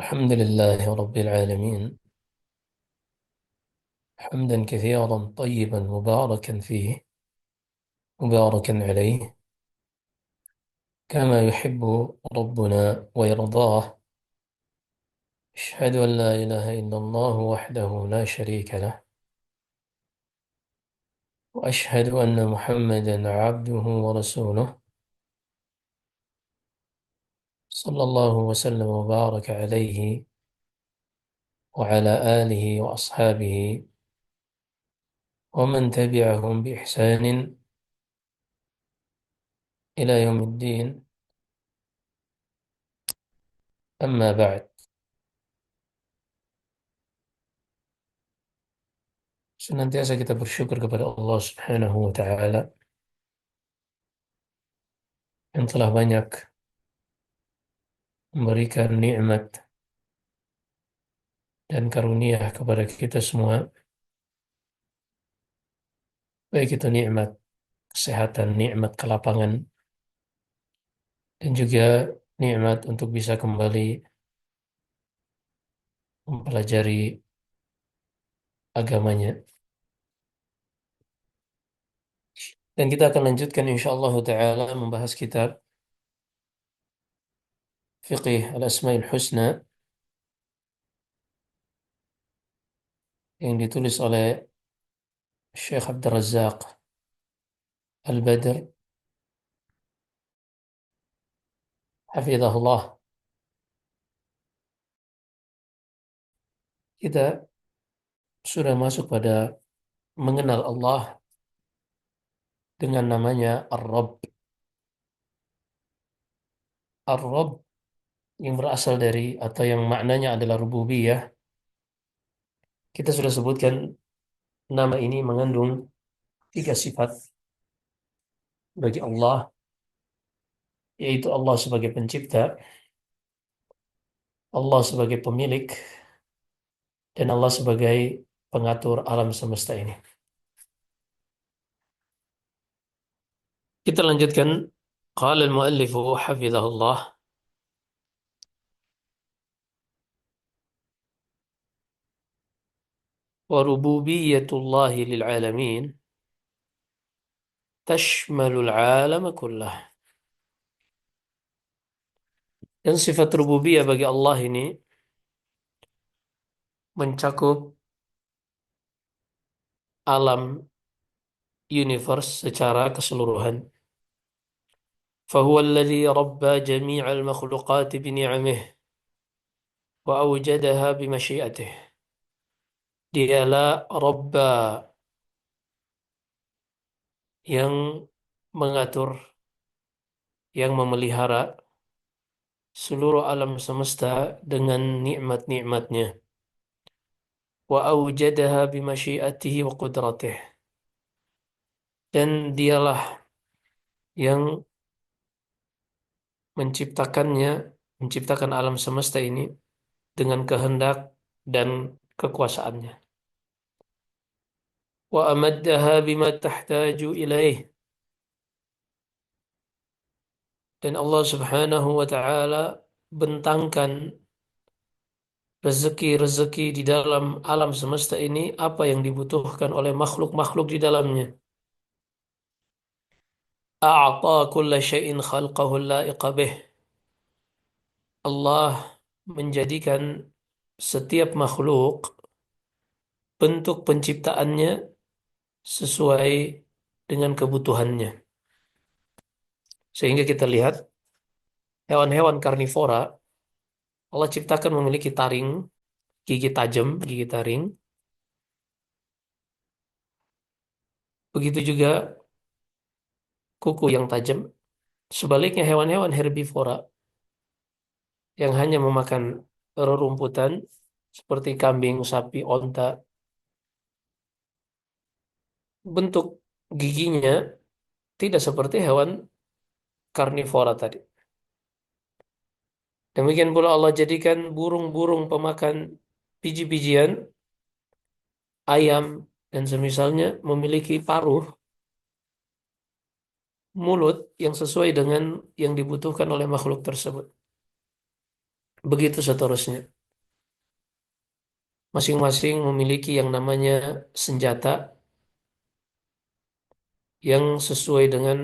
الحمد لله رب العالمين، حمدا كثيرا طيبا مباركا فيه مباركا عليه، كما يحب ربنا ويرضاه. أشهد أن لا إله إلا الله وحده لا شريك له، وأشهد أن محمدا عبده ورسوله، صلى الله وسلم وبارك عليه وعلى آله وأصحابه ومن تبعهم بإحسان إلى يوم الدين. أما بعد، senantiasa kita bersyukur kepada Allah Subhanahu wa Ta'ala yang telah banyak memberikan nikmat dan karunia kepada kita semua, baik itu nikmat kesehatan, nikmat kelapangan, dan juga nikmat untuk bisa kembali mempelajari agamanya. Dan kita akan lanjutkan insyaallah ta'ala membahas kitab Fiqih Al-Asma'il Husna yang ditulis oleh Syekh Abdul Razzaq Al-Badr hafizahullah. Kita sudah masuk pada mengenal Allah dengan namanya Ar-Rabb. Ar-Rabb yang berasal dari atau yang maknanya adalah rububiyah. Kita sudah sebutkan nama ini mengandung tiga sifat bagi Allah, yaitu Allah sebagai pencipta, Allah sebagai pemilik, dan Allah sebagai pengatur alam semesta ini. Kita lanjutkan. Qala al-muallifu hafizahullah, wa rububiyyatullahi lil alamin tashmalul alama kullah. Dan sifat rububiyah bagi Allah ini mencakup alam universe secara keseluruhan. فهو الذي ربى جميع المخلوقات بنعمه وأوجدها بمشيئته. Dialah Rabba yang mengatur, yang memelihara seluruh alam semesta dengan nikmat-nikmatnya. Wa awjadaha bimasyiatihi wa qudratih. Dan dialah yang menciptakannya, menciptakan alam semesta ini dengan kehendak dan kekuasaannya. Wa amaddaha bima tahtaju ilaih. Dan Allah Subhanahu wa Ta'ala bentangkan rezeki-rezeki di dalam alam semesta ini apa yang dibutuhkan oleh makhluk-makhluk di dalamnya. A'ta kulla syai'in khalqahu la'iqa bih. Allah menjadikan setiap makhluk bentuk penciptaannya sesuai dengan kebutuhannya. Sehingga kita lihat hewan-hewan karnivora Allah ciptakan memiliki taring, gigi tajam, gigi taring. Begitu juga kuku yang tajam. Sebaliknya hewan-hewan herbivora yang hanya memakan rerumputan seperti kambing, sapi, onta, bentuk giginya tidak seperti hewan karnivora tadi. Demikian pula Allah jadikan burung-burung pemakan biji-bijian, ayam, dan semisalnya memiliki paruh, mulut yang sesuai dengan yang dibutuhkan oleh makhluk tersebut. Begitu seterusnya. Masing-masing memiliki yang namanya senjata yang sesuai dengan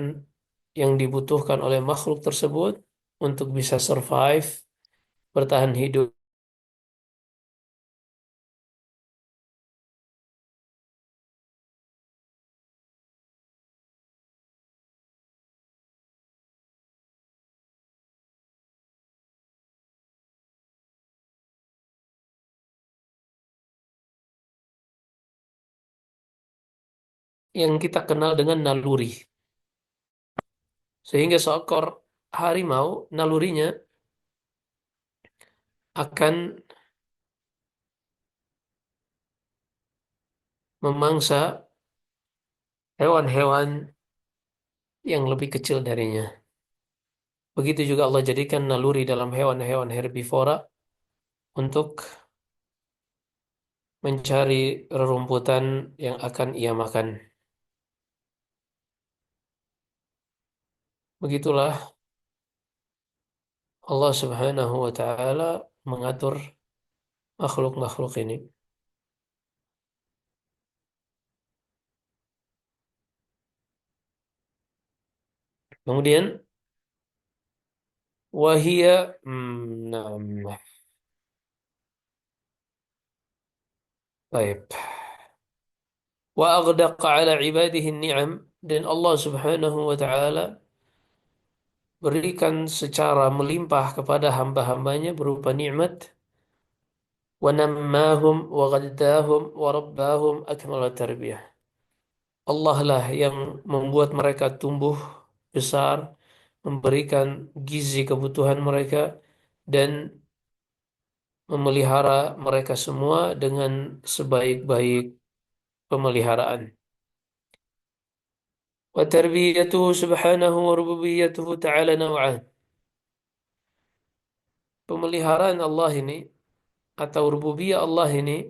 yang dibutuhkan oleh makhluk tersebut untuk bisa survive, bertahan hidup. Yang kita kenal dengan naluri. Sehingga seekor harimau, nalurinya akan memangsa hewan-hewan yang lebih kecil darinya. Begitu juga Allah jadikan naluri dalam hewan-hewan herbivora untuk mencari rerumputan yang akan ia makan. Begitulah Allah Subhanahu wa taala mengatur makhluk-makhluk ini. Kemudian wahia nah, baik. Wa aghdaqa ala ibadihi ni'am dan Allah Subhanahu wa taala berikan secara melimpah kepada hamba-hambanya berupa nikmat wa nammahum wa ghaddahum wa rabbahum akmala tarbiyah. Allah lah yang membuat mereka tumbuh besar, memberikan gizi kebutuhan mereka dan memelihara mereka semua dengan sebaik-baik pemeliharaan. Wa tarbiyatuhu subhanahu wa rububiyyatuhu ta'ala naw'an. Pemeliharaan Allah ini atau rububiyah Allah ini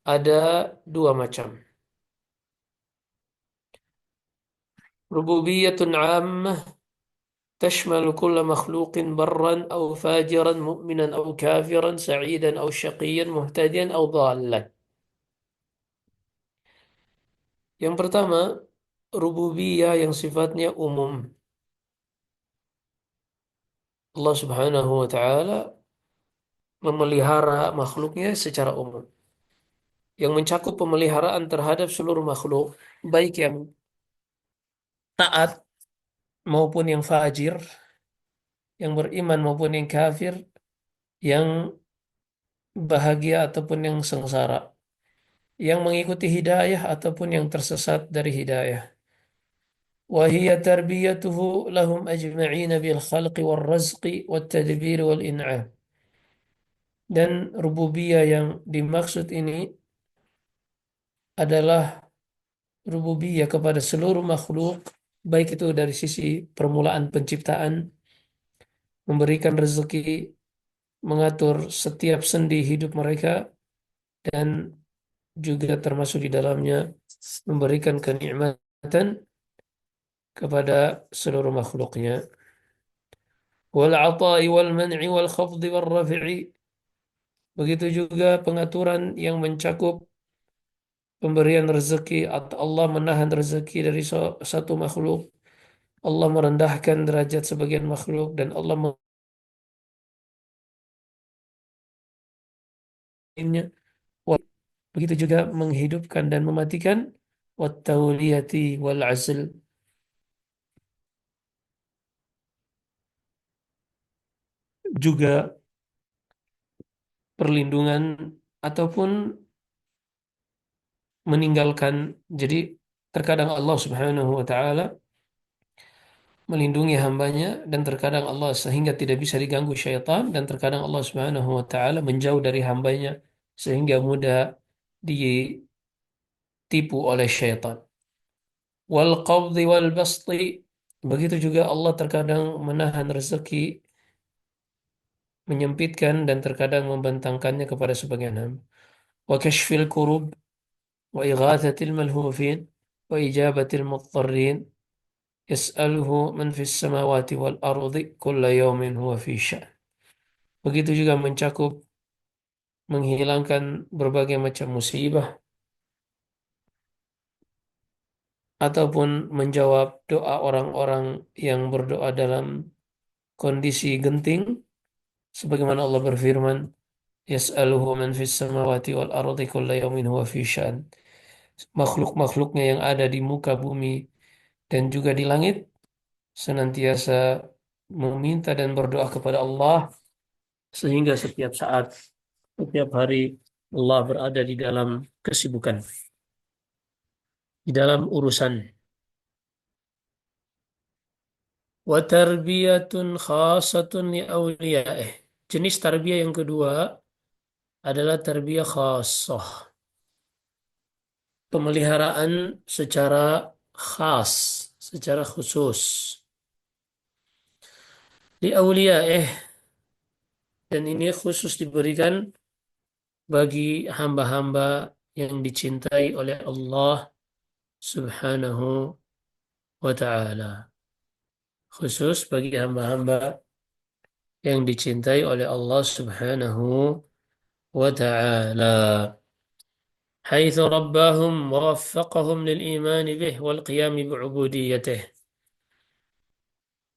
ada dua macam. Rububiyatun 'ammah تشمل كل مخلوق برا أو فاجرا مؤمنا أو كافرا سعيدا أو شقيا مهتديا أو ضالا. Yang pertama, rububiyah yang sifatnya umum. Allah Subhanahu wa taala memelihara makhluknya secara umum. Yang mencakup pemeliharaan terhadap seluruh makhluk, baik yang taat maupun yang fajir, yang beriman maupun yang kafir, yang bahagia ataupun yang sengsara, yang mengikuti hidayah ataupun yang tersesat dari hidayah. وهي تربيته لهم أجمعين بالخلق والرزق والتدبير والإنعام. Dan rububiyah yang dimaksud ini adalah rububiyah kepada seluruh makhluk, baik itu dari sisi permulaan penciptaan, memberikan rezeki, mengatur setiap sendi hidup mereka, dan juga termasuk di dalamnya memberikan kenikmatan kepada seluruh makhluknya. Wal 'ata'i wal man'i wal khafdi wal raf'i. Begitu juga pengaturan yang mencakup pemberian rezeki atau Allah menahan rezeki dari satu makhluk, Allah merendahkan derajat sebagian makhluk dan Allah menginginnya. Begitu juga menghidupkan dan mematikan wat tauliyati wal azl, juga perlindungan ataupun meninggalkan. Jadi terkadang Allah Subhanahu wa taala melindungi hambanya dan terkadang Allah sehingga tidak bisa diganggu syaitan dan terkadang Allah Subhanahu wa taala menjauh dari hambanya sehingga mudah ditipu oleh syaitan. Wal qabdi wal basti. Begitu juga Allah terkadang menahan rezeki, menyempitkan dan terkadang membentangkannya kepada sebagian hamba. Wa kashfil kurub wa ighathatil malhufin wa ijabatil mudtarrin yas'aluhu man fis samawati wal ardi kulla yawmin huwa fi sya'n. Begitu juga mencakup menghilangkan berbagai macam musibah ataupun menjawab doa orang-orang yang berdoa dalam kondisi genting sebagaimana Allah berfirman yas'aluhu man fis samawati wal ardi kulla yawmin huwa fi sya'n. Makhluk-makhluknya yang ada di muka bumi dan juga di langit senantiasa meminta dan berdoa kepada Allah sehingga setiap saat, setiap hari Allah berada di dalam kesibukan, di dalam urusan. Wa tarbiyatun khasatun li awliyaih. Jenis tarbiyah yang kedua adalah tarbiyah khassah. Pemeliharaan secara khas, secara khusus. Li awliyaih, dan ini khusus diberikan bagi hamba-hamba yang dicintai oleh Allah Subhanahu wa ta'ala. Khusus bagi hamba-hamba yang dicintai oleh Allah Subhanahu wa ta'ala. حيث رباهم ووفقهم للإيمان به والقيام بعبوديته,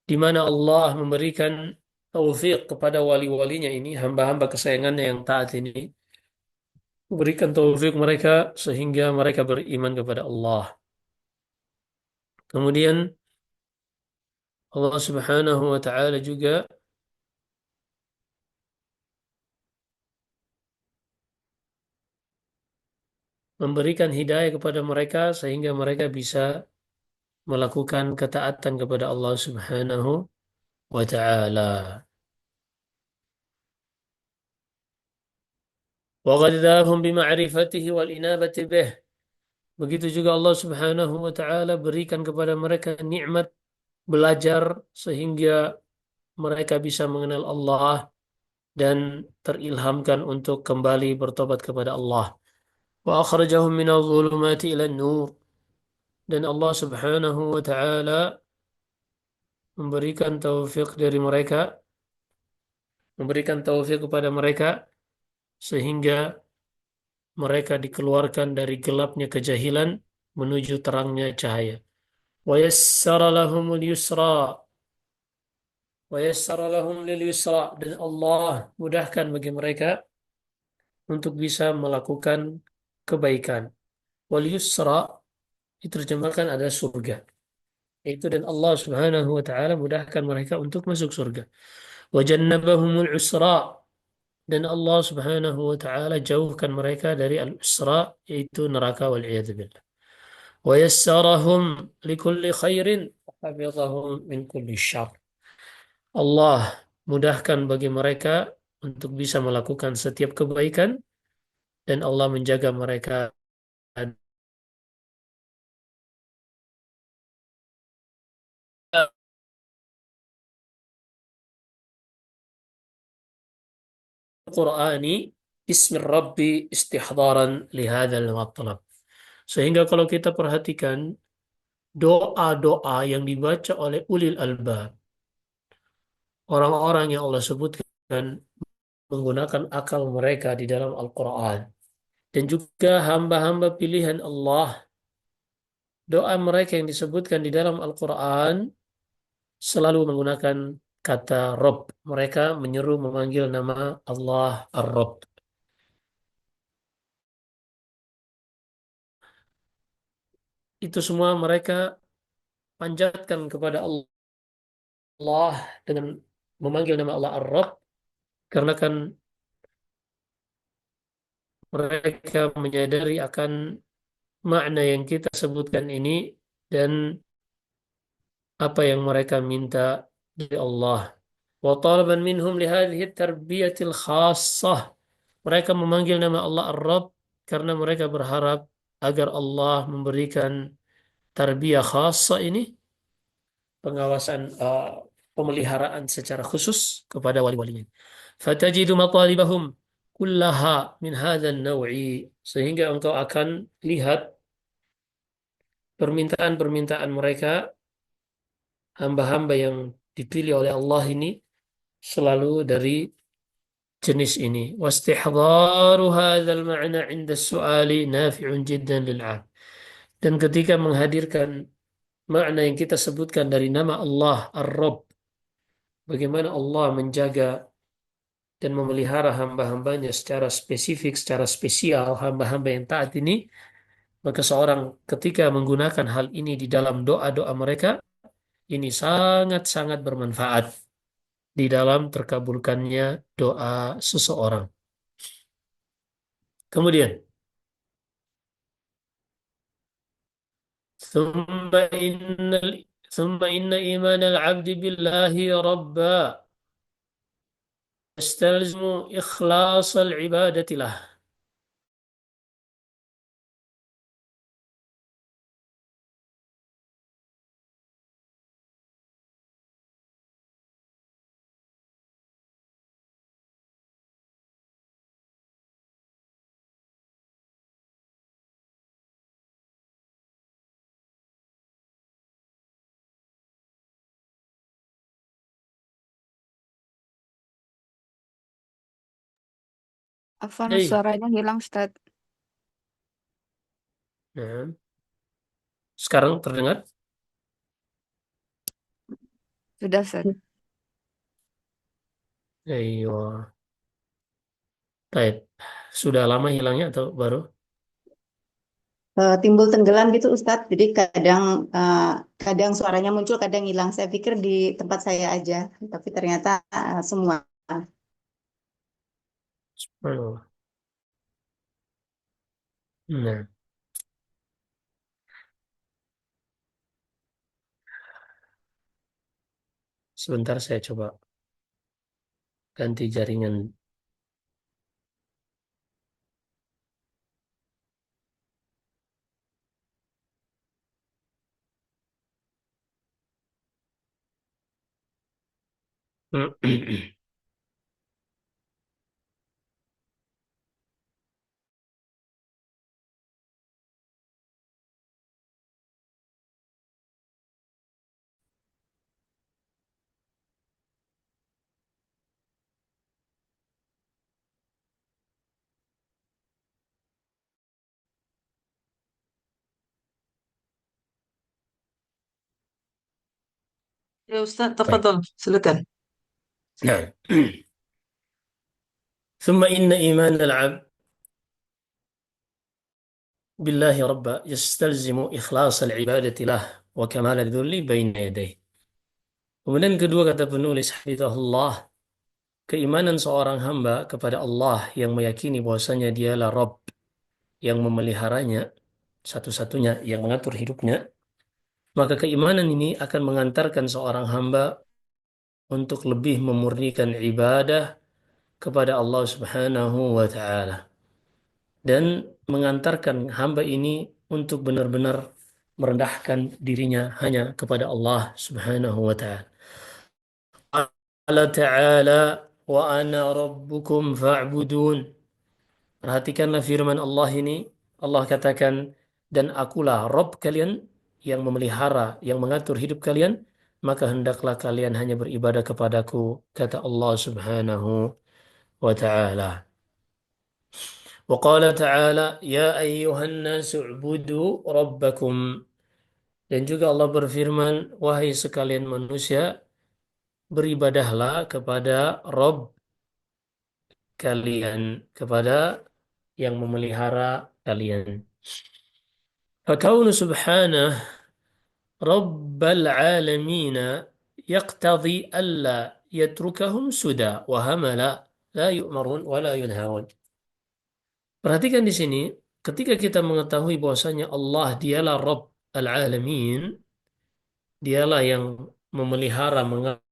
di mana Allah memberikan taufik kepada wali-walinya ini, hamba-hamba kesayangannya yang taat ini, berikan taufik mereka sehingga mereka beriman kepada Allah. Kemudian Allah Subhanahu wa taala juga memberikan hidayah kepada mereka sehingga mereka bisa melakukan ketaatan kepada Allah Subhanahu wa taala. Wa ghadzahum bima'rifatihi wal inabati bih. Begitu juga Allah Subhanahu wa taala berikan kepada mereka nikmat belajar sehingga mereka bisa mengenal Allah dan terilhamkan untuk kembali bertobat kepada Allah. Wa akhrajahum minadh dhulumati ila nur, dan Allah Subhanahu wa taala memberikan taufik dari mereka, memberikan taufik kepada mereka sehingga mereka dikeluarkan dari gelapnya kejahilan menuju terangnya cahaya. Wa yassara lahumul yusra, wa yassara lahum lil yusra, dan Allah mudahkan bagi mereka untuk bisa melakukan kebaikan. Wal yusra diterjemahkan adalah surga. Itu, dan Allah Subhanahu wa taala mudahkan mereka untuk masuk surga. Wa jannabahumul usra, dan Allah Subhanahu wa taala jauhkan mereka dari al-usra, yaitu neraka, wal billah. Wa yassarahum likulli khairin wa hafizahum min kulli syarr. Allah mudahkan bagi mereka untuk bisa melakukan setiap kebaikan, dan Allah menjaga mereka Qur'ani Bismi Rabbi istihdaran lihadzal matlab. Sehingga kalau kita perhatikan doa-doa yang dibaca oleh ulil albab, orang-orang yang Allah sebutkan menggunakan akal mereka di dalam Al-Quran, dan juga hamba-hamba pilihan Allah, doa mereka yang disebutkan di dalam Al-Quran selalu menggunakan kata Rabb. Mereka menyeru memanggil nama Allah Ar-Rabb. Itu semua mereka panjatkan kepada Allah dengan memanggil nama Allah Ar-Rabb, karena kan mereka menyadari akan makna yang kita sebutkan ini dan apa yang mereka minta dari Allah. Wa talaban minhum lihadhihi tarbiyatil khassah. Mereka memanggil nama Allah Ar-Rabb karena mereka berharap agar Allah memberikan tarbiyah khassah ini, pengawasan, pemeliharaan secara khusus kepada wali-walinya. Fatajidu matalibahum kullaha min hadzal naw'i, sehingga engkau akan lihat permintaan-permintaan mereka, hamba-hamba yang dipilih oleh Allah ini, selalu dari jenis ini. Wastihdharu hadzal ma'na 'inda su'ali nafi'un jiddan lil 'abd. Dan ketika menghadirkan makna yang kita sebutkan dari nama Allah Ar-Rabb, bagaimana Allah menjaga dan memelihara hamba-hambanya secara spesifik, secara spesial, hamba-hamba yang taat ini, maka seorang ketika menggunakan hal ini di dalam doa-doa mereka, ini sangat-sangat bermanfaat di dalam terkabulkannya doa seseorang. Kemudian, ثم ثم إن إيمان العبد بالله ربا يستلزم إخلاص العبادة له. Afwan, Eh, suaranya hilang, Ustaz. nah, sekarang terdengar? Sudah, Ustaz. Ayo, baik. Sudah lama hilangnya atau baru? Timbul tenggelam gitu Ustadz. Jadi kadang kadang suaranya muncul, kadang hilang. Saya pikir di tempat saya aja, tapi ternyata semua. Oh, nah, sebentar saya coba ganti jaringan. Ya Ustaz, Baik. tafadhol, silakan. Nah, ثم إن إيمان العبد بالله ربا يستلزم إخلاص العبادة له وكمال الذل بين يديه. Kemudian kedua kata penulis hafizahullah, keimanan seorang hamba kepada Allah yang meyakini bahwasanya dialah Rabb yang memeliharanya, satu-satunya yang mengatur hidupnya, maka keimanan ini akan mengantarkan seorang hamba untuk lebih memurnikan ibadah kepada Allah Subhanahu wa taala dan mengantarkan hamba ini untuk benar-benar merendahkan dirinya hanya kepada Allah Subhanahu wa taala. Allah Ta'ala wa ana rabbukum fa'budun. Perhatikanlah firman Allah ini. Allah katakan, dan akulah Rabb kalian yang memelihara, yang mengatur hidup kalian, maka hendaklah kalian hanya beribadah kepadaku, kata Allah Subhanahu wa Ta'ala. Wa qala ta'ala, ya ayyuhan nasu ubudu rabbakum. Dan juga Allah berfirman, wahai sekalian manusia, beribadahlah kepada Rabb kalian, kepada yang memelihara kalian. فكون سبحانه رب العالمين يقتضي ألا يتركهم سدى وهملا لا يؤمرون ولا ينهون. Perhatikan di sini, ketika kita mengetahui bahwasanya Allah dialah Rabb al-Alamin, dialah yang memelihara, mengatur,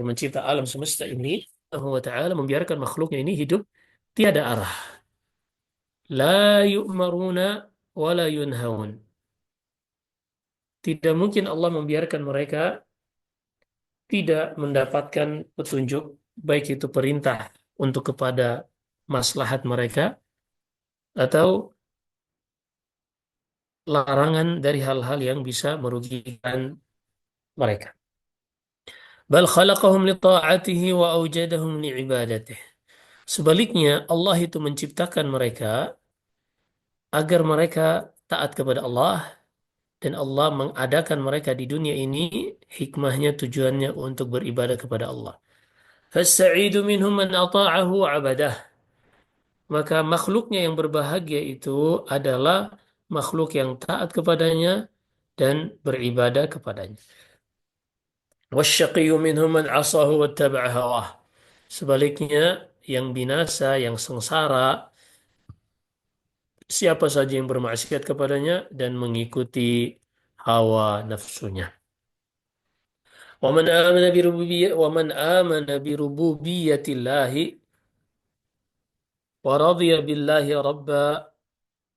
mencipta alam semesta ini, Allah wa Ta'ala membiarkan makhluknya ini hidup tiada arah. La yu'maruna wa la yunhaun. Tidak mungkin Allah membiarkan mereka tidak mendapatkan petunjuk, baik itu perintah untuk kepada maslahat mereka atau larangan dari hal-hal yang bisa merugikan mereka. Bal khalaqahum li ta'atihi wa awjadahum li ibadatihi. Sebaliknya, Allah itu menciptakan mereka agar mereka taat kepada Allah, dan Allah mengadakan mereka di dunia ini, hikmahnya tujuannya untuk beribadah kepada Allah. Fassa'idu minhum man ata'ahu wa abadah. Maka makhluknya yang berbahagia itu adalah makhluk yang taat kepadanya dan beribadah kepadanya. Wasyaqiyyu minhum man 'asahu wattaba'a hawah. Sebaliknya, yang binasa, yang sengsara, siapa saja yang bermaksiat kepadanya dan mengikuti hawa nafsunya. Waman amana birububiyatillahi wa radiya billahi rabba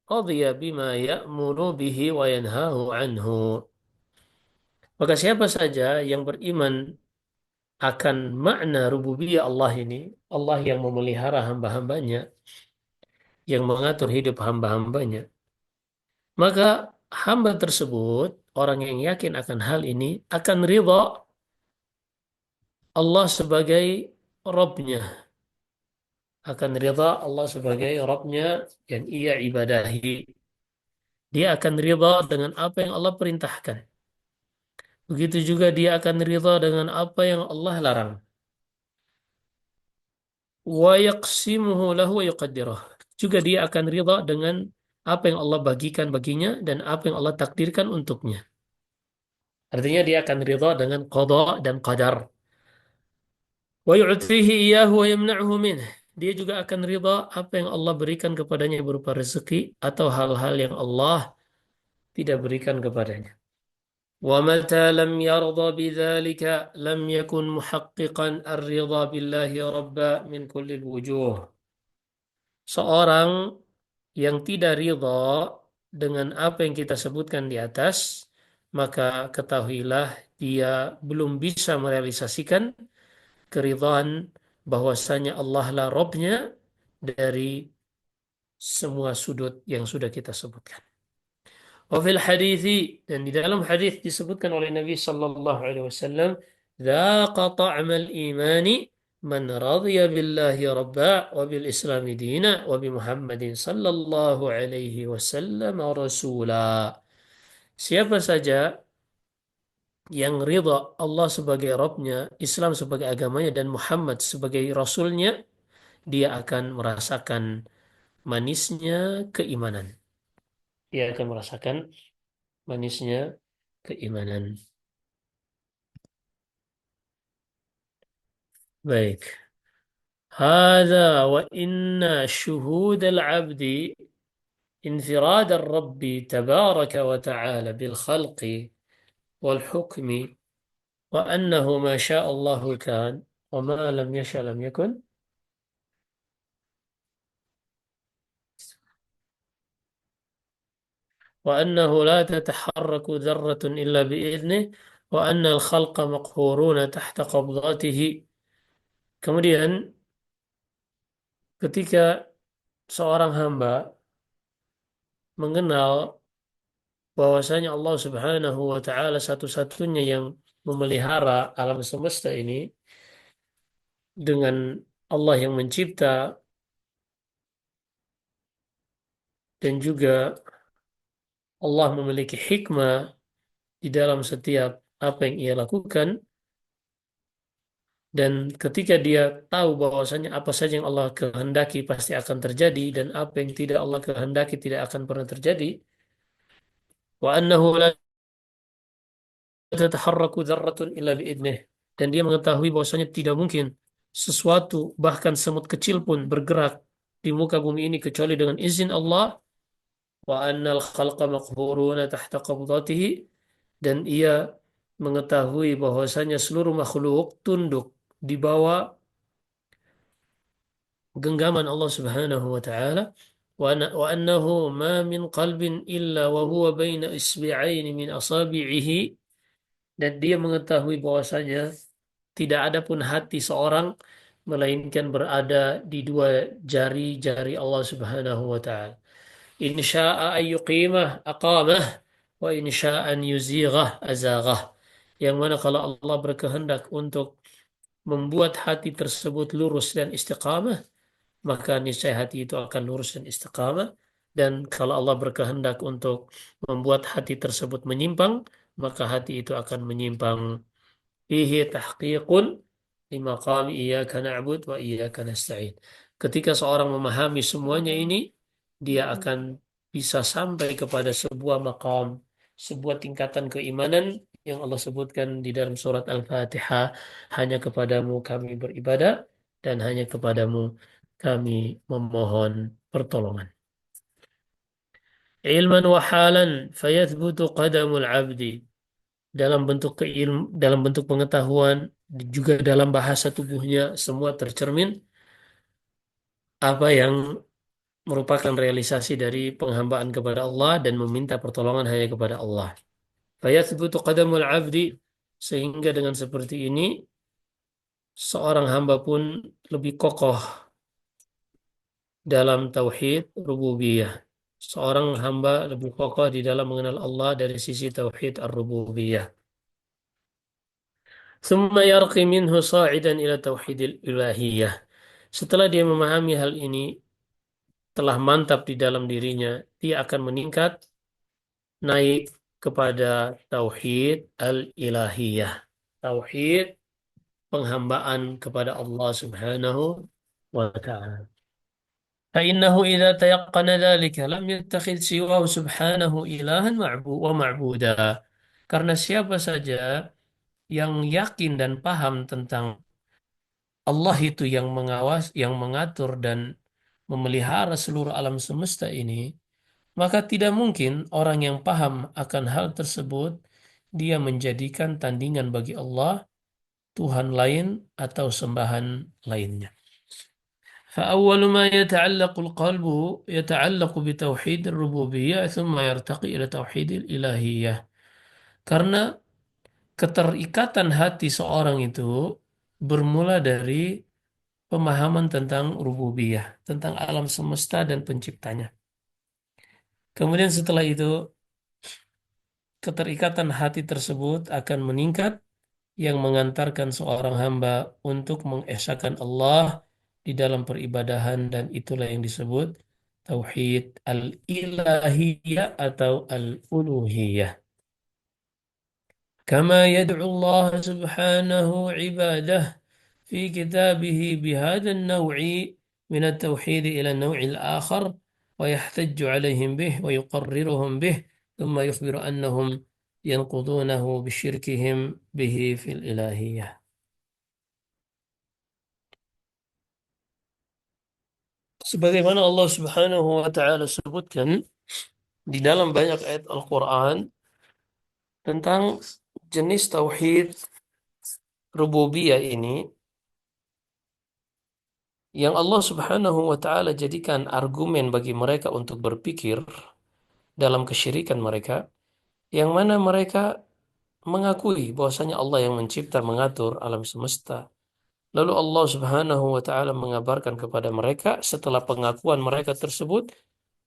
radiya bima ya'muru bihi wa yanhahu anhu. Maka siapa saja yang beriman akan makna rububiyah Allah ini, Allah yang memelihara hamba-hambanya, yang mengatur hidup hamba-hambanya, maka hamba tersebut, orang yang yakin akan hal ini, akan ridha Allah sebagai Rabb-nya, akan ridha Allah sebagai Rabb-nya yang ia ibadahi. Dia akan ridha dengan apa yang Allah perintahkan. Begitu juga dia akan ridha dengan apa yang Allah larang. Wa yaqsimuhu lahu wa yuqaddiruh. Juga dia akan ridha dengan apa yang Allah bagikan baginya dan apa yang Allah takdirkan untuknya. Artinya dia akan ridha dengan qada dan qadar. Wa yu'tihi iyyahu wa yamna'uhu minh. Dia juga akan ridha apa yang Allah berikan kepadanya berupa rezeki atau hal-hal yang Allah tidak berikan kepadanya. Wa mata lam yarda bidzalika lam yakun muhaqqiqan ar-ridha billahi rabba min kulli wujuh. Seorang yang tidak ridha dengan apa yang kita sebutkan di atas, maka ketahuilah dia belum bisa merealisasikan keridhaan bahwasanya Allah lah Rabb-nya dari semua sudut yang sudah kita sebutkan. Wafil hadithi, dan di dalam hadis disebutkan oleh Nabi Sallallahu Alaihi Wasallam, "Dzaqa ta'mal imani man radhiya billahi rabba wa bil islami dina wa bi Muhammadin Sallallahu Alaihi Wasallam rasula." Siapa saja yang ridha Allah sebagai Rabb-nya, Islam sebagai agamanya, dan Muhammad sebagai Rasulnya, dia akan merasakan manisnya keimanan. Dia akan merasakan manisnya keimanan. Baik. Hadza wa inna syuhud al-'abdi infirad ar-rabb tabaraka wa ta'ala bil khalqi wal hukmi wa annahu ma syaa Allah kan wa ma lam yasha lam yakun. وأنه لا تتحرك ذرة إلا بإذنه وأن الخلق مقهورون تحت قبضته. Kemudian ketika seorang hamba mengenal bahwasanya Allah Subhanahu wa taala satu-satunya yang memelihara alam semesta ini, dengan Allah yang mencipta dan juga Allah memiliki hikmah di dalam setiap apa yang ia lakukan, dan ketika dia tahu bahwasanya apa saja yang Allah kehendaki pasti akan terjadi dan apa yang tidak Allah kehendaki tidak akan pernah terjadi, wa annahu la tataharraku dzarratun illa biidnih, dan dia mengetahui bahwasanya tidak mungkin sesuatu bahkan semut kecil pun bergerak di muka bumi ini kecuali dengan izin Allah, wa annal khalqa maqhuruna tahta qabdatihi, dan ia mengetahui bahwasanya seluruh makhluk tunduk di bawah genggaman Allah Subhanahu wa taala, wa annahu ma min qalbin illa wa huwa baina isbi'aini min asabi'ihi, dan dia mengetahui bahwasanya tidak ada pun hati seorang melainkan berada di dua jari-jari Allah Subhanahu wa taala. In syaa'a an yuqimah aqamah wa in syaa'a an yuzighah azaghah. Yang mana kalau Allah berkehendak untuk membuat hati tersebut lurus dan istiqamah, maka niscaya hati itu akan lurus dan istiqamah. Dan kalau Allah berkehendak untuk membuat hati tersebut menyimpang, maka hati itu akan menyimpang. Fihi tahqiqun limaqami iyyaka na'bud wa iyyaka nasta'in. Ketika seorang memahami semuanya ini, dia akan bisa sampai kepada sebuah maqam, sebuah tingkatan keimanan yang Allah sebutkan di dalam surat Al-Fatihah, hanya kepadamu kami beribadah dan hanya kepadamu kami memohon pertolongan. Ilman wa halan fayathbutu qadamul abdi, dalam bentuk pengetahuan, juga dalam bahasa tubuhnya, semua tercermin apa yang merupakan realisasi dari penghambaan kepada Allah dan meminta pertolongan hanya kepada Allah. Fayathbutu qadamul abdi, sehingga dengan seperti ini seorang hamba pun lebih kokoh dalam tauhid rububiyah. Seorang hamba lebih kokoh di dalam mengenal Allah dari sisi tauhid ar-rububiyah. ثم يرقي منه صاعدا إلى توحيد الإلهية. Setelah dia memahami hal ini, telah mantap di dalam dirinya, dia akan meningkat naik kepada tauhid al-ilahiyah. Tauhid penghambaan kepada Allah Subhanahu wa ta'ala. فإنه إذا تيقن ذلك لم يتخذ سواه سبحانه إلها ومعبودا. Karena siapa saja yang yakin dan paham tentang Allah itu yang mengawas, yang mengatur dan memelihara seluruh alam semesta ini, maka tidak mungkin orang yang paham akan hal tersebut dia menjadikan tandingan bagi Allah, Tuhan lain atau sembahan lainnya. فأول ما يتعلق القلب يتعلق بتوحيد الربوبية ثم يرتقي إلى توحيد الإلهية. Karena keterikatan hati seorang itu bermula dari pemahaman tentang rububiyah, tentang alam semesta dan penciptanya. Kemudian setelah itu, keterikatan hati tersebut akan meningkat yang mengantarkan seorang hamba untuk mengesahkan Allah di dalam peribadahan, dan itulah yang disebut tauhid al-ilahiyah atau al-uluhiyah. Kama yad'u Allah subhanahu ibadah في كتابه بهذا النوع من التوحيد إلى النوع الآخر ويحتج عليهم به ويقررهم به ثم يخبر أنهم ينقضونه بشركهم به في الإلهية. Sebagaimana Allah Subhanahu wa taala sebutkan di dalam banyak ayat Al-Qur'an tentang jenis tauhid rububiyah ini, yang Allah Subhanahu wa taala jadikan argumen bagi mereka untuk berpikir dalam kesyirikan mereka, yang mana mereka mengakui bahwasanya Allah yang mencipta, mengatur alam semesta. Lalu Allah Subhanahu wa taala mengabarkan kepada mereka setelah pengakuan mereka tersebut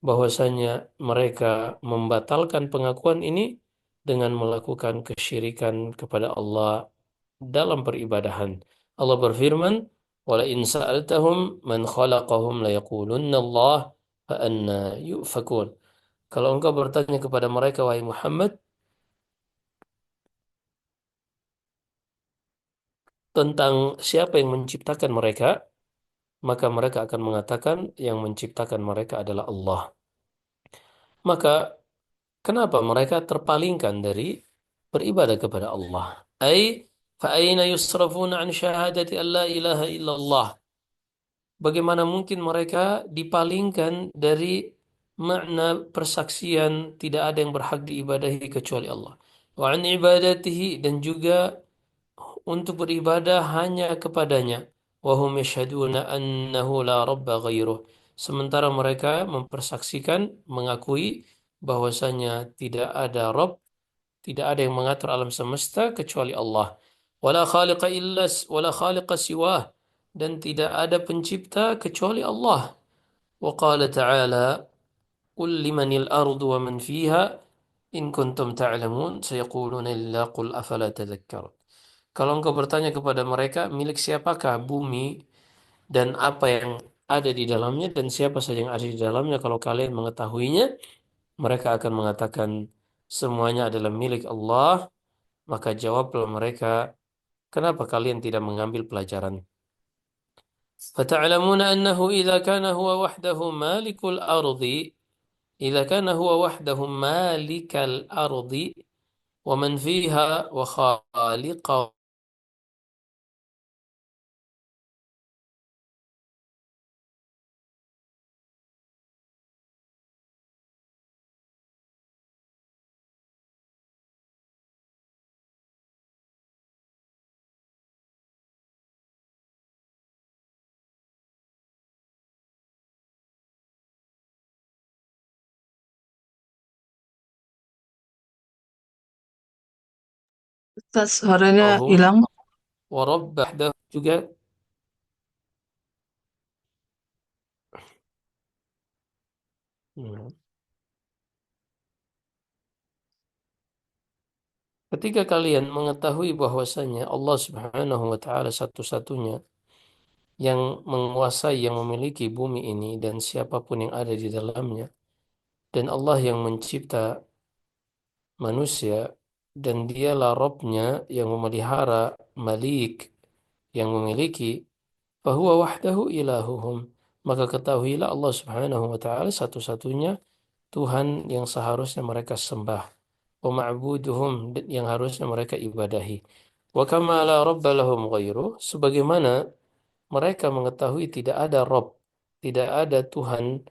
bahwasanya mereka membatalkan pengakuan ini dengan melakukan kesyirikan kepada Allah dalam peribadahan. Allah berfirman, "Wala in sa'altahum man khalaqahum la yaqulunna Allah fa anna yufakun." Kalau engkau bertanya kepada mereka, wahai Muhammad, tentang siapa yang menciptakan mereka, maka mereka akan mengatakan yang menciptakan mereka adalah Allah. Maka kenapa mereka terpalingkan dari beribadah kepada Allah? Ai fa aina yusrafuna an syahadati an la ilaha illallah. Bagaimana mungkin mereka dipalingkan dari makna persaksian tidak ada yang berhak diibadahi kecuali Allah. Wa an ibadatihi, dan juga untuk beribadah hanya kepadanya. Wahum yashhaduna annahu la rabba ghairuh. Sementara mereka mempersaksikan, mengakui bahwasanya tidak ada Rabb, tidak ada yang mengatur alam semesta kecuali Allah. wala khaliqa siwah, dan tidak ada pencipta kecuali Allah. Wa qala ta'ala, qul limanil ardu wa man fiha in kuntum ta'lamun sayaquluna lillah qul afala tadhakkarun. Kalau engkau bertanya kepada mereka, milik siapakah bumi dan apa yang ada di dalamnya dan siapa saja yang ada di dalamnya, kalau kalian mengetahuinya, mereka akan mengatakan semuanya adalah milik Allah. Maka jawablah mereka, kenapa kalian tidak mengambil pelajaran? فتعلمون أنه إذا كان هو وحده مالك الأرض ومن فيها وخالق. Ustaz, suaranya Allahum hilang. ورب وحده juga. Hmm. Ketika kalian mengetahui bahwasanya Allah Subhanahu wa taala satu-satunya yang menguasai, yang memiliki bumi ini dan siapapun yang ada di dalamnya, dan Allah yang mencipta manusia dan dialah Rabbnya yang memelihara, Malik yang memiliki, fahuwa wahdahu ilahuhum, maka ketahuilah Allah Subhanahu wa taala satu-satunya Tuhan yang seharusnya mereka sembah, wa ma'buduhum, yang harusnya mereka ibadahi. Wa kama la rabba lahum ghairu, sebagaimana mereka mengetahui tidak ada Rabb, tidak ada Tuhan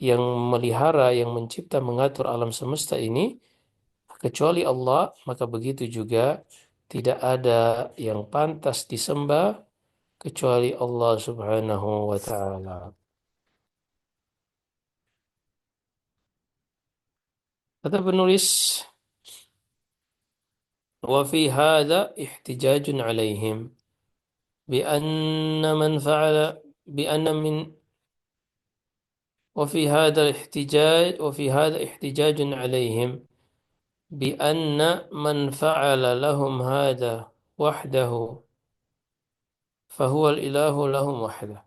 yang memelihara, yang mencipta, mengatur alam semesta ini kecuali Allah, maka begitu juga tidak ada yang pantas disembah kecuali Allah Subhanahu wa taala. Kata penulis, wa fi hadza ihtijajun alaihim bi anna man fa'ala bi anna min wa fi hadza ihtijajun alaihim bi anna man fa'ala lahum hadza wahdahu fahuwa al-ilahu lahum wahdahu.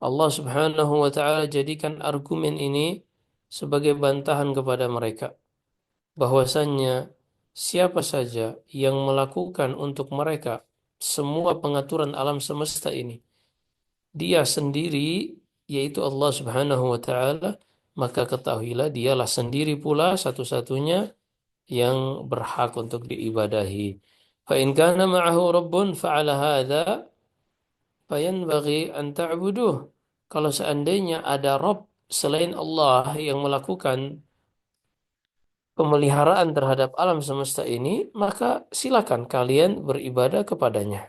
Allah Subhanahu wa taala jadikan argumen ini sebagai bantahan kepada mereka bahwasannya siapa saja yang melakukan untuk mereka semua pengaturan alam semesta ini, dia sendiri, yaitu Allah Subhanahu wa taala, maka ketahuilah dialah sendiri pula satu-satunya yang berhak untuk diibadahi. Fa in kana ma'ahu rabbun fa'ala hadza fayanbaghi an ta'buduh. Kalau seandainya ada Rabb selain Allah yang melakukan pemeliharaan terhadap alam semesta ini, maka silakan kalian beribadah kepadanya.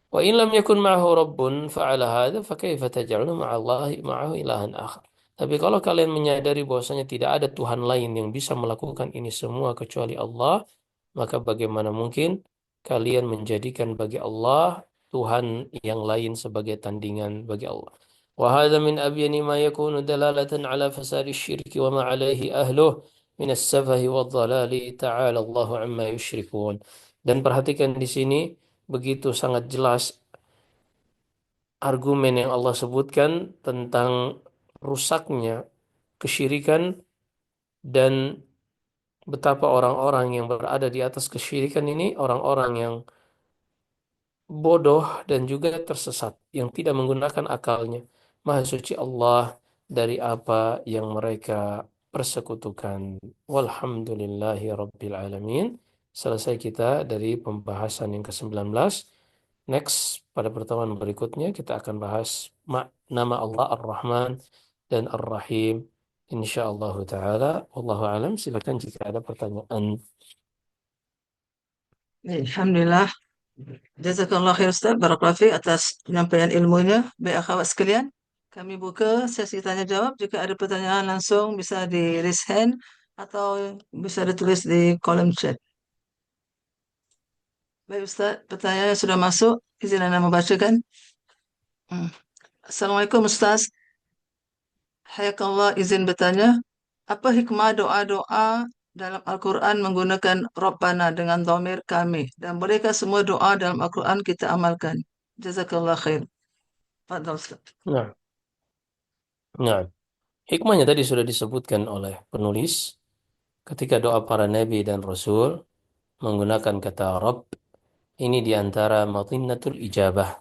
Wa in lam yakun ma'ahu rabbun fa'ala hadza fa kaifa taj'aluna ma'allahi ma'ahu ilahan akhar. Tapi kalau kalian menyadari bahwasanya tidak ada Tuhan lain yang bisa melakukan ini semua kecuali Allah, maka bagaimana mungkin kalian menjadikan bagi Allah Tuhan yang lain sebagai tandingan bagi Allah. Wa hadza min abyani ma yakunu dalalatan ala fasadi syirki wa ma alaihi ahluh min as-safahi wad-dhalali ta'ala Allahu amma yusyrikun. Dan perhatikan di sini begitu sangat jelas argumen yang Allah sebutkan tentang rusaknya kesyirikan dan betapa orang-orang yang berada di atas kesyirikan ini orang-orang yang bodoh dan juga tersesat, yang tidak menggunakan akalnya. Maha suci Allah dari apa yang mereka persekutukan. Walhamdulillahi Rabbil Alamin. Selesai kita dari pembahasan yang ke-19. Next, pada pertemuan berikutnya kita akan bahas nama Allah Ar-Rahman dan Ar-Rahim. InsyaAllah ta'ala. Wallahu alam. Silakan jika ada pertanyaan. Alhamdulillah. Jazakallah khair Ustaz, barakallahu fiik atas penyampaian ilmunya. Baik akhwat sekalian, kami buka sesi tanya jawab. Jika ada pertanyaan langsung bisa di raise hand atau bisa ditulis di kolom chat. Baik Ustaz, pertanyaannya sudah masuk. Izin Anda membacakan. Hmm. Assalamualaikum Ustaz. Hayakallah, izin bertanya, apa hikmah doa-doa dalam Al-Quran menggunakan Rabbana dengan dhamir kami? Dan bolehkah semua doa dalam Al-Quran kita amalkan? Jazakallah khair. Fadal Ustaz. Nah, nah, hikmahnya tadi sudah disebutkan oleh penulis ketika doa para nabi dan rasul menggunakan kata Rabb, ini diantara matinnatul ijabah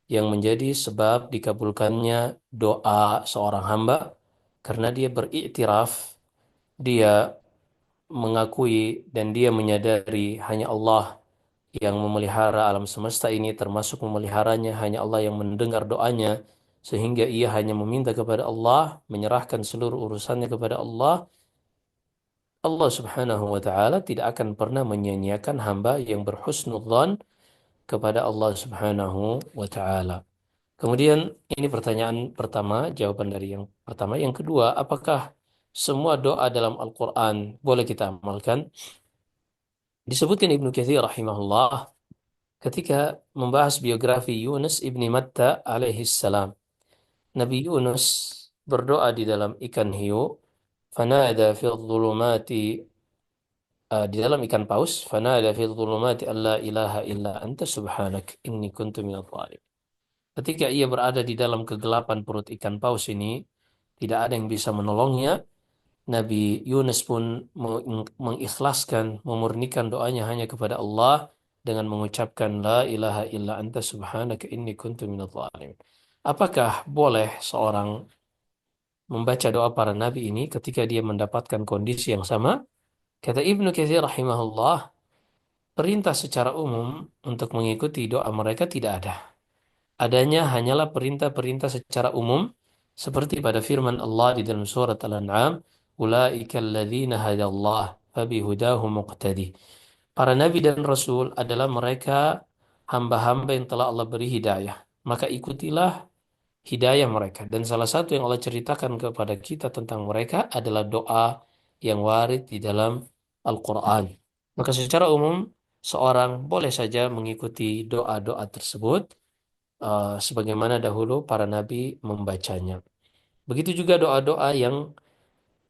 yang menjadi sebab dikabulkannya doa seorang hamba karena dia beriktiraf, dia mengakui dan dia menyadari hanya Allah yang memelihara alam semesta ini, termasuk memeliharanya hanya Allah yang mendengar doanya, sehingga ia hanya meminta kepada Allah, menyerahkan seluruh urusannya kepada Allah. Allah Subhanahu wa taala tidak akan pernah menyia-nyiakan hamba yang berhusnudzan kepada Allah Subhanahu wa taala. Kemudian ini pertanyaan pertama, jawaban dari yang pertama. Yang kedua, apakah semua doa dalam Al-Quran boleh kita amalkan? Disebutkan Ibnu Katsir rahimahullah ketika membahas biografi Yunus ibni Matta alaihi salam. Nabi Yunus berdoa di dalam ikan hiu, fanada fi dhulumati, di dalam ikan paus, fanada fi dhulumati alla ilaha illa anta subhanak inni kuntu minadh dhalimin. Ketika ia berada di dalam kegelapan perut ikan paus ini, tidak ada yang bisa menolongnya. Nabi Yunus pun mengikhlaskan, memurnikan doanya hanya kepada Allah dengan mengucapkan La ilaha illa anta subhanaka inni kuntu minadh dhalimin. Apakah boleh seorang membaca doa para nabi ini ketika dia mendapatkan kondisi yang sama? Kata Ibnu Katsir rahimahullah, perintah secara umum untuk mengikuti doa mereka tidak ada. Adanya hanyalah perintah-perintah secara umum seperti pada firman Allah di dalam surat Al-An'am, "Ulaika alladzina hadallah fabihudahu muqtadi." Para nabi dan rasul adalah mereka hamba-hamba yang telah Allah beri hidayah. Maka ikutilah hidayah mereka. Dan salah satu yang Allah ceritakan kepada kita tentang mereka adalah doa yang warid di dalam Al-Quran. Maka secara umum seorang boleh saja mengikuti doa-doa tersebut sebagaimana dahulu para nabi membacanya. Begitu juga doa-doa yang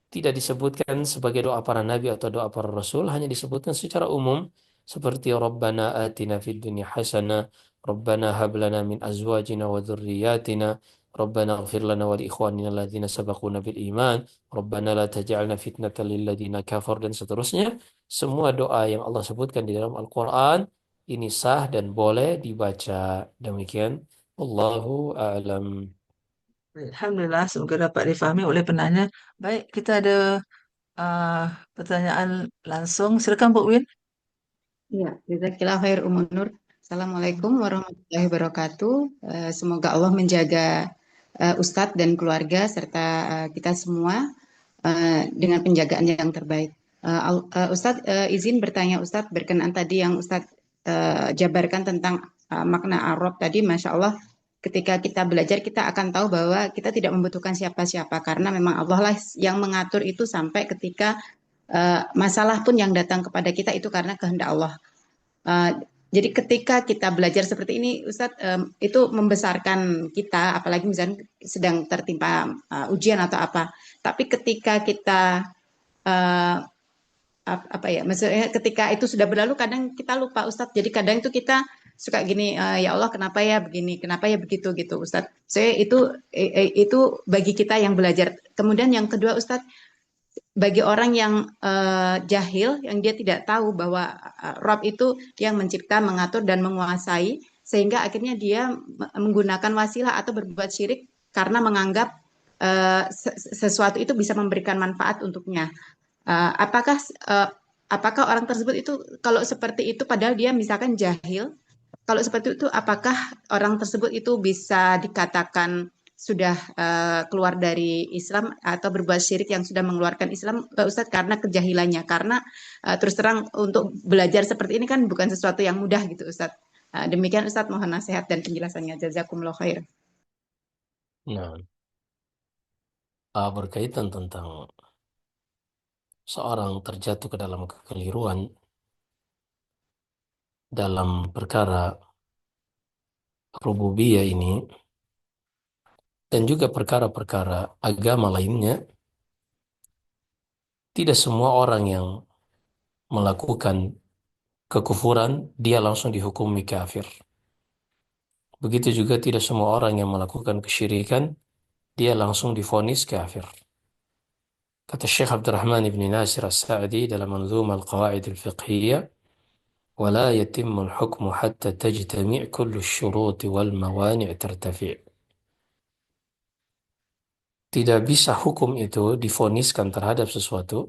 tidak disebutkan sebagai doa para nabi atau doa para rasul, hanya disebutkan secara umum seperti Rabbana atina fid dunya hasanah, Rabbana hab lana min azwajina wa dzurriyyatina, Rabbana ighfir lana wa li ikhwanina alladzina sabaquna bil iman, Rabbana la taj'alna fitnatan lil ladzina kafar, dan seterusnya. Semua doa yang Allah sebutkan di dalam Al-Qur'an ini sah dan boleh dibaca. Demikian, Allahu a'lam. Alhamdulillah, semoga dapat difahami oleh penanya. Baik, kita ada uh, pertanyaan langsung. Silakan Bu Win. Ya, jazakillah khair Umun Nur. Assalamualaikum warahmatullahi wabarakatuh. Semoga Allah menjaga Ustadz dan keluarga serta kita semua dengan penjagaan yang terbaik. Ustadz, izin bertanya Ustadz berkenaan tadi yang Ustadz jabarkan tentang makna Arab tadi, Masya Allah. Ketika kita belajar, kita akan tahu bahwa kita tidak membutuhkan siapa-siapa karena memang Allah lah yang mengatur itu sampai ketika masalah pun yang datang kepada kita itu karena kehendak Allah. Uh, jadi ketika kita belajar seperti ini, Ustadz, itu membesarkan kita, apalagi misalnya sedang tertimpa ujian atau apa. Tapi ketika kita uh, apa ya, maksudnya ketika itu sudah berlalu, kadang kita lupa, Ustadz. Jadi kadang itu kita suka gini, ya Allah, kenapa ya begini, kenapa ya begitu gitu, Ustadz. Saya itu bagi kita yang belajar. Kemudian yang kedua, Ustadz, bagi orang yang jahil, yang dia tidak tahu bahwa Rob itu yang mencipta, mengatur, dan menguasai, sehingga akhirnya dia menggunakan wasilah atau berbuat syirik karena menganggap sesuatu itu bisa memberikan manfaat untuknya. Uh, apakah uh, apakah orang tersebut itu kalau seperti itu, padahal dia misalkan jahil, kalau seperti itu, apakah orang tersebut itu bisa dikatakan sudah keluar dari Islam atau berbuat syirik yang sudah mengeluarkan Islam, Ustadz, karena kejahilannya? Karena terus terang untuk belajar seperti ini kan bukan sesuatu yang mudah gitu, Ustadz. Demikian Ustadz, mohon nasihat dan penjelasannya. Jazakumullah khair. Nah, berkaitan tentang seorang terjatuh ke dalam kekeliruan, dalam perkara rububiyah ini dan juga perkara-perkara agama lainnya, tidak semua orang yang melakukan kekufuran dia langsung dihukumi kafir. Begitu juga tidak semua orang yang melakukan kesyirikan dia langsung divonis kafir. Kata Syekh Abdurrahman ibn Nasir As-Sa'di dalam Manzumah Al-Qawaid Al-Fiqhiyah, ولا يتم الحكم حتى تجتمع كل الشروط والموانع ترتفع. Tidak bisa hukum itu divoniskan terhadap sesuatu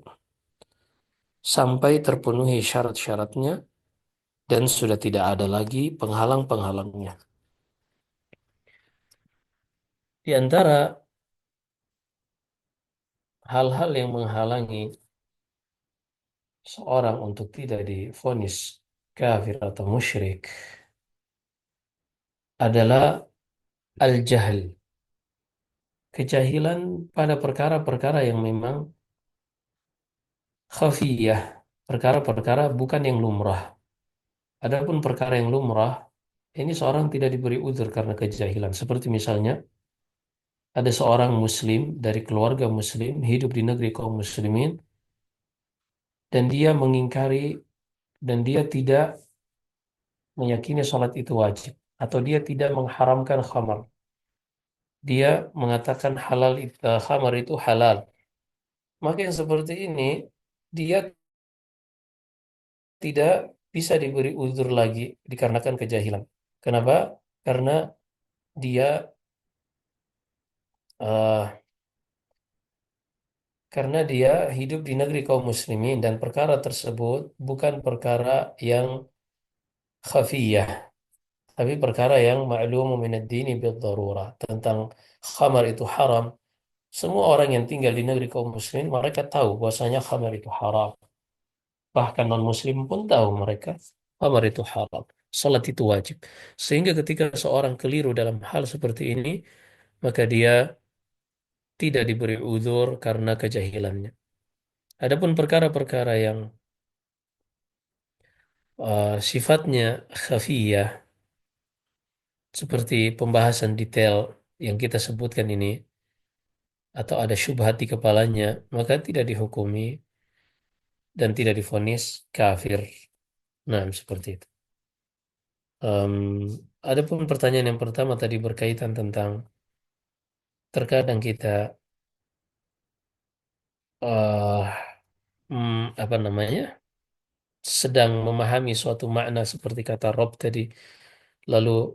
sampai terpenuhi syarat-syaratnya dan sudah tidak ada lagi penghalang-penghalangnya. Di antara hal-hal yang menghalangi seorang untuk tidak divonis kafir atau musyrik adalah al-jahl, kejahilan pada perkara-perkara yang memang khafiyah, perkara-perkara bukan yang lumrah. Adapun perkara yang lumrah, ini seorang tidak diberi uzur karena kejahilan. Seperti misalnya, ada seorang muslim dari keluarga muslim, hidup di negeri kaum muslimin, dan dia mengingkari, dan dia tidak meyakini sholat itu wajib, atau dia tidak mengharamkan khamar. Dia mengatakan khamar itu halal. Maka yang seperti ini, dia tidak bisa diberi uzur lagi dikarenakan kejahilan. Kenapa? Karena dia eh, karena dia hidup di negeri kaum muslimin dan perkara tersebut bukan perkara yang khafiyah, tapi perkara yang ma'lumu minad dini bid-darurah. Tentang khamar itu haram. Semua orang yang tinggal di negeri kaum muslimin mereka tahu bahwasanya khamar itu haram. Bahkan non-muslim pun tahu mereka khamar itu haram. Salat itu wajib. Sehingga ketika seorang keliru dalam hal seperti ini, maka dia tidak diberi uzur karena kejahilannya. Adapun perkara-perkara yang sifatnya khafiyah, seperti pembahasan detail yang kita sebutkan ini, atau ada syubhat di kepalanya, maka tidak dihukumi dan tidak divonis kafir. Nah, seperti itu. Em, Adapun pertanyaan yang pertama tadi berkaitan tentang terkadang kita eh apa namanya sedang memahami suatu makna seperti kata Rob tadi, lalu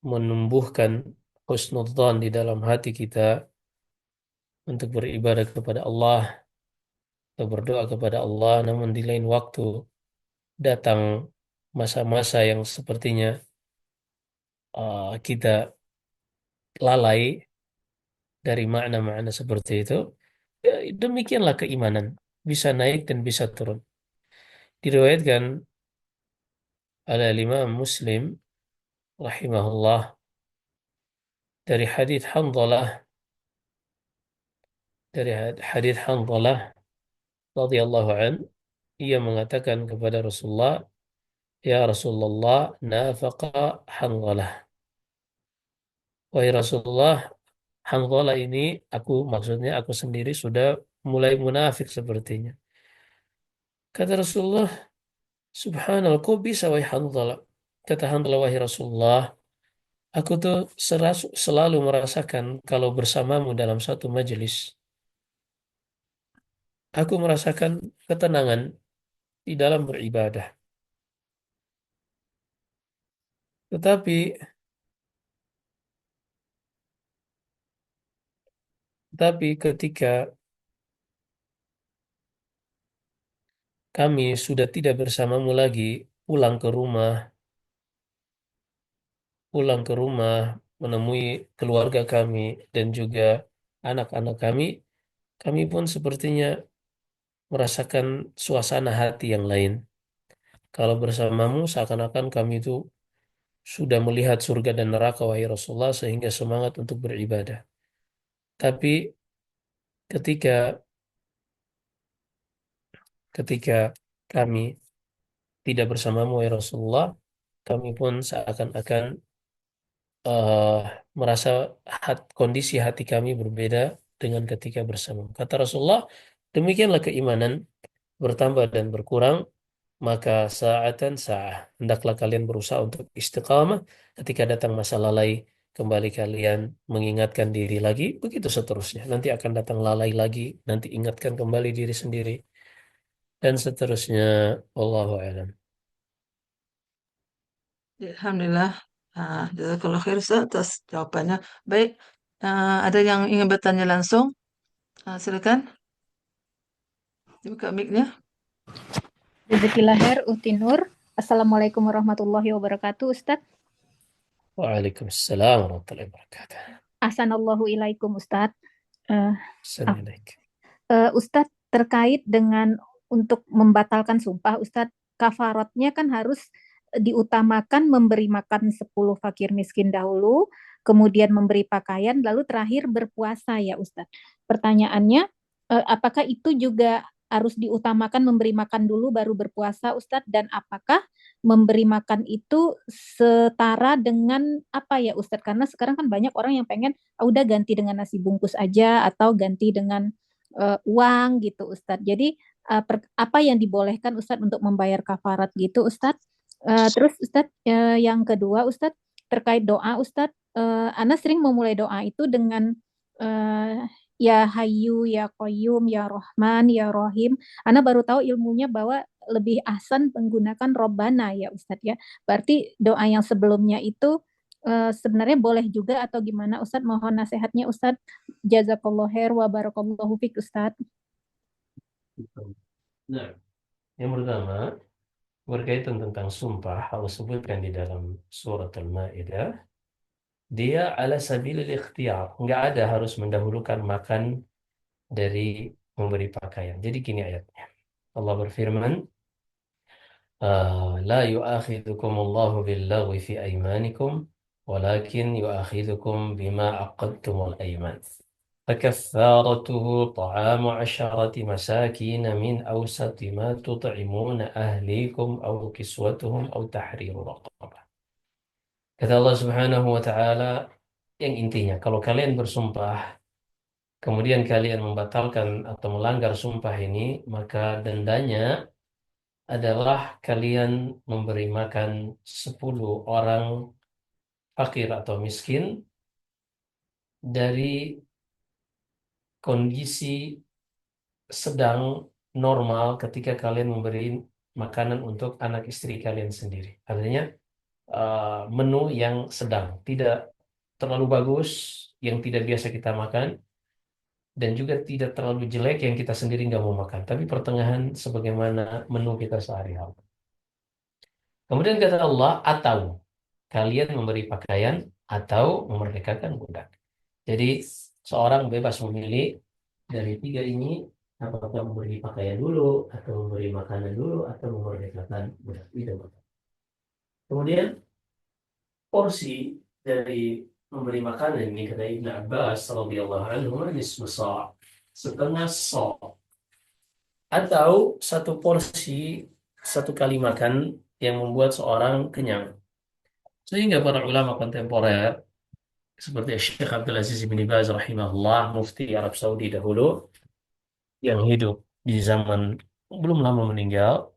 menumbuhkan husnudzan di dalam hati kita untuk beribadah kepada Allah atau berdoa kepada Allah, namun di lain waktu datang masa-masa yang sepertinya kita lalai dari makna-makna seperti itu. Ya, demikianlah keimanan, bisa naik dan bisa turun. Diriwayatkan oleh Imam Muslim rahimahullah dari hadits Hanzalah dari hadits Hanzalah radhiyallahu an, ia mengatakan kepada Rasulullah, "Ya Rasulullah, nafaqa Hanzalah." Wahai Rasulullah, Hanzalah ini, maksudnya aku sendiri sudah mulai munafik sepertinya. Kata Rasulullah, Subhanallah, kok bisa wahai Hanzalah? Kata Hanzalah, wahai Rasulullah, aku tuh selalu merasakan kalau bersamamu dalam satu majelis, aku merasakan ketenangan di dalam beribadah. Tetapi, ketika kami sudah tidak bersamamu lagi, pulang ke rumah, pulang ke rumah, menemui keluarga kami dan juga anak-anak kami, kami pun sepertinya merasakan suasana hati yang lain. Kalau bersamamu, seakan-akan kami itu sudah melihat surga dan neraka, wahai Rasulullah, sehingga semangat untuk beribadah. Tapi ketika ketika kami tidak bersamamu, wahai Rasulullah, kami pun seakan-akan eh, merasa kondisi hati kami berbeda dengan ketika bersama. Kata Rasulullah, demikianlah keimanan bertambah dan berkurang, maka sa'atan sa'ah. Hendaklah kalian berusaha untuk istiqamah. Ketika datang masa lalai, kembali kalian mengingatkan diri lagi, begitu seterusnya. Nanti akan datang lalai lagi, nanti ingatkan kembali diri sendiri, dan seterusnya. Wallahu a'lam. Ya, alhamdulillah. Jazakallah khair Ustaz atas jawabannya. Baik, ada yang ingin bertanya langsung? Silakan, buka mic-nya. Jazakillah khair, Uti Nur. Assalamualaikum warahmatullahi wabarakatuh, Ustadz. Waalaikumsalam warahmatullahi wabarakatuh. Ahsanallahu ilaikum, Ustadz. Eh, Assalamualaikum. Ustadz, terkait dengan untuk membatalkan sumpah, Ustadz, kafaratnya kan harus diutamakan memberi makan 10 fakir miskin dahulu, kemudian memberi pakaian, lalu terakhir berpuasa ya Ustadz. Pertanyaannya, apakah itu juga harus diutamakan memberi makan dulu baru berpuasa Ustadz, dan apakah memberi makan itu setara dengan apa ya Ustadz? Karena sekarang kan banyak orang yang pengen udah ganti dengan nasi bungkus aja atau ganti dengan uang gitu Ustadz. Jadi apa yang dibolehkan Ustadz untuk membayar kafarat gitu Ustadz? Terus Ustadz, yang kedua Ustadz, terkait doa Ustadz, Ana sering memulai doa itu dengan uh, ya Hayyu, ya Qayyum, ya Rahman, ya Rahim. Ana baru tahu ilmunya bahwa lebih ahsan menggunakan Robbana ya Ustadz ya. Berarti doa yang sebelumnya itu sebenarnya boleh juga atau gimana Ustadz? Mohon nasihatnya Ustadz. Jazakallahu khair wa barakallahu fiik Ustadz. Nah, yang pertama berkaitan tentang sumpah, Allah sebutkan di dalam surat Al-Maidah, dia ala sabilil ikhtiyar, nggak ada harus mendahulukan makan dari memberi pakaian. Jadi gini ayatnya, Allah berfirman, la yu'akhidhukumullahu billaghwi fi aymanikum walakin yu'akhidhukum bima aqadtumul ayman. فكفارته طعام 10 مساكين من أوسط ما تطعمون أهليكم أو كسوتهم أو تحرير رقبة. Kata Allah Subhanahu wa Ta'ala, yang intinya, kalau kalian bersumpah, kemudian kalian membatalkan atau melanggar sumpah ini, maka dendanya adalah kalian memberi makan 10 orang fakir atau miskin dari kondisi sedang normal ketika kalian memberi makanan untuk anak istri kalian sendiri. Artinya menu yang sedang, tidak terlalu bagus, yang tidak biasa kita makan, dan juga tidak terlalu jelek yang kita sendiri nggak mau makan. Tapi pertengahan sebagaimana menu kita sehari-hari. Kemudian kata Allah, atau kalian memberi pakaian atau memerdekakan budak. Jadi seorang bebas memilih dari tiga ini, apakah memberi pakaian dulu, atau memberi makanan dulu, atau memerdekakan budak. Itu. Kemudian porsi dari memberi makanan ini kata Ibn Abbas radhiyallahu anhu nisfu sa', setengah sa', atau satu porsi satu kali makan yang membuat seorang kenyang. Sehingga para ulama kontemporer seperti Syekh Abdul Aziz bin Baz rahimahullah, mufti Arab Saudi dahulu, yang hidup di zaman belum lama meninggal,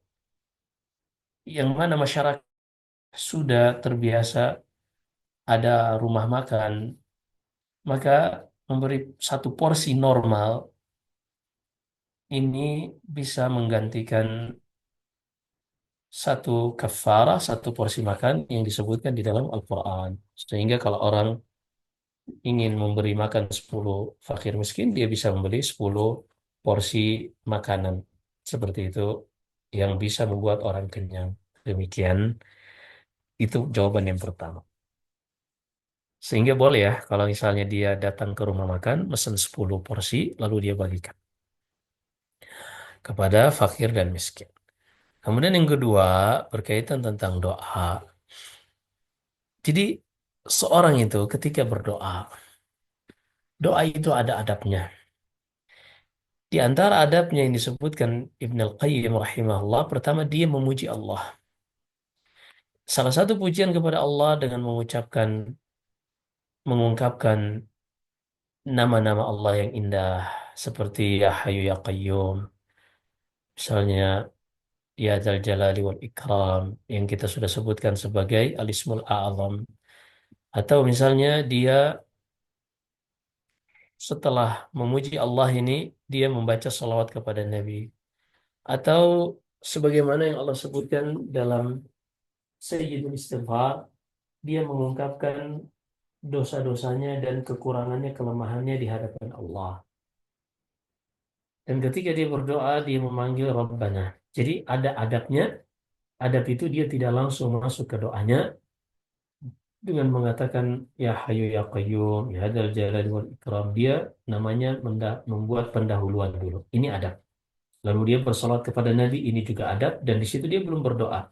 yang mana masyarakat sudah terbiasa ada rumah makan, maka memberi satu porsi normal ini bisa menggantikan satu kafarah, satu porsi makan yang disebutkan di dalam Al-Quran. Sehingga kalau orang ingin memberi makan 10 fakir miskin, dia bisa membeli 10 porsi makanan. Seperti itu yang bisa membuat orang kenyang. Demikian, itu jawaban yang pertama. Sehingga boleh ya, kalau misalnya dia datang ke rumah makan, pesan 10 porsi, lalu dia bagikan kepada fakir dan miskin. Kemudian yang kedua, berkaitan tentang doa. Jadi, seorang itu ketika berdoa, doa itu ada adabnya. Di antara adabnya yang disebutkan Ibn Al-Qayyim rahimahullah, pertama dia memuji Allah. Salah satu pujian kepada Allah dengan mengungkapkan nama-nama Allah yang indah seperti Ya Hayyu Ya Qayyum, misalnya Ya Dzal Jalali wal Ikram yang kita sudah sebutkan sebagai Al-Ismul A'zam, atau misalnya dia setelah memuji Allah ini dia membaca salawat kepada Nabi, atau sebagaimana yang Allah sebutkan dalam Sayyidul Istighfar, dia mengungkapkan dosa-dosanya dan kekurangannya, kelemahannya di hadapan Allah. Dan ketika dia berdoa, dia memanggil Rabbana. Jadi ada adabnya. Adab itu dia tidak langsung masuk ke doanya dengan mengatakan Ya Hayyu Ya Qayyum, Ya Dzal Jalali wal Ikram. Dia namanya membuat pendahuluan dulu. Ini adab. Lalu dia bersolat kepada Nabi, ini juga adab. Dan di situ dia belum berdoa.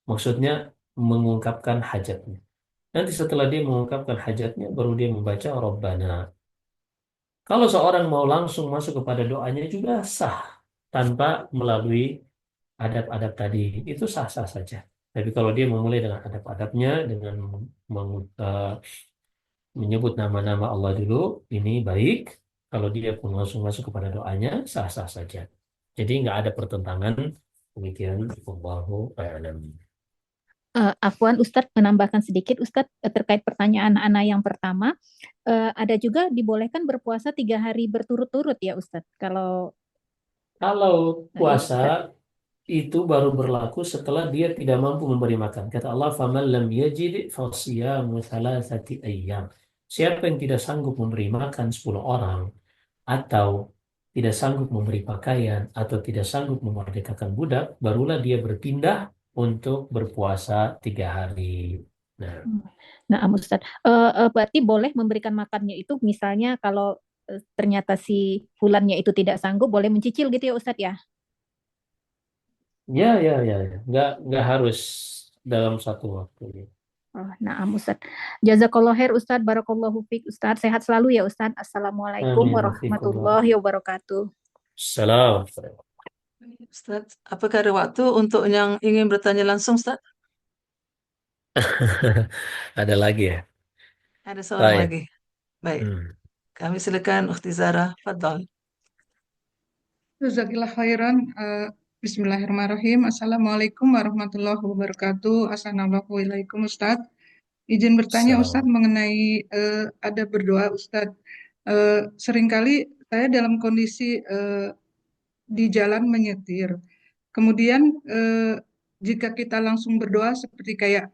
Maksudnya mengungkapkan hajatnya. Nanti setelah dia mengungkapkan hajatnya, baru dia membaca Rabbana. Kalau seorang mau langsung masuk kepada doanya juga sah, tanpa melalui adab-adab tadi, itu sah-sah saja. Tapi kalau dia memulai dengan adab-adabnya, dengan menyebut nama-nama Allah dulu, ini baik. Kalau dia pun langsung masuk kepada doanya, sah-sah saja. Jadi nggak ada pertentangan. Demikian, Wallahu a'lam. Afwan Ustadz, menambahkan sedikit Ustadz, terkait pertanyaan Ana yang pertama, ada juga dibolehkan berpuasa 3 hari berturut-turut ya Ustadz, kalau Kalau ini puasa Ustadz. itu baru berlaku setelah dia tidak mampu memberi makan. Kata Allah, "Faman lam yajid fasiyamu thalathati ayyam." Siapa yang tidak sanggup memberi makan 10 orang, atau tidak sanggup memberi pakaian, atau tidak sanggup memerdekakan budak, barulah dia berpindah untuk berpuasa 3 hari. Nah, Nah, Ustadz, berarti boleh memberikan makannya itu misalnya kalau ternyata si fulannya itu tidak sanggup, boleh mencicil gitu ya Ustadz ya? ya, ya, ya, ya. Nggak harus dalam satu waktu. Oh, nah, Ustadz. Jazakallah khair Ustadz, barakallahu fiik Ustadz. Sehat selalu ya Ustadz. Assalamualaikum Amin. warahmatullahi wabarakatuh. Salam. Ustaz, apakah ada waktu untuk yang ingin bertanya langsung, Ustaz? Ada lagi ya? Ada seorang Baik. lagi. Baik, Hmm. kami silakan Ukhti Zara, Fadal. Jazakillah khairan. Bismillahirrahmanirrahim. Assalamualaikum warahmatullahi wabarakatuh. Assalamualaikum Ustadz. Izin bertanya Ustadz Salam. mengenai ada berdoa Ustadz. Seringkali saya dalam kondisi di jalan menyetir. Kemudian jika kita langsung berdoa seperti kayak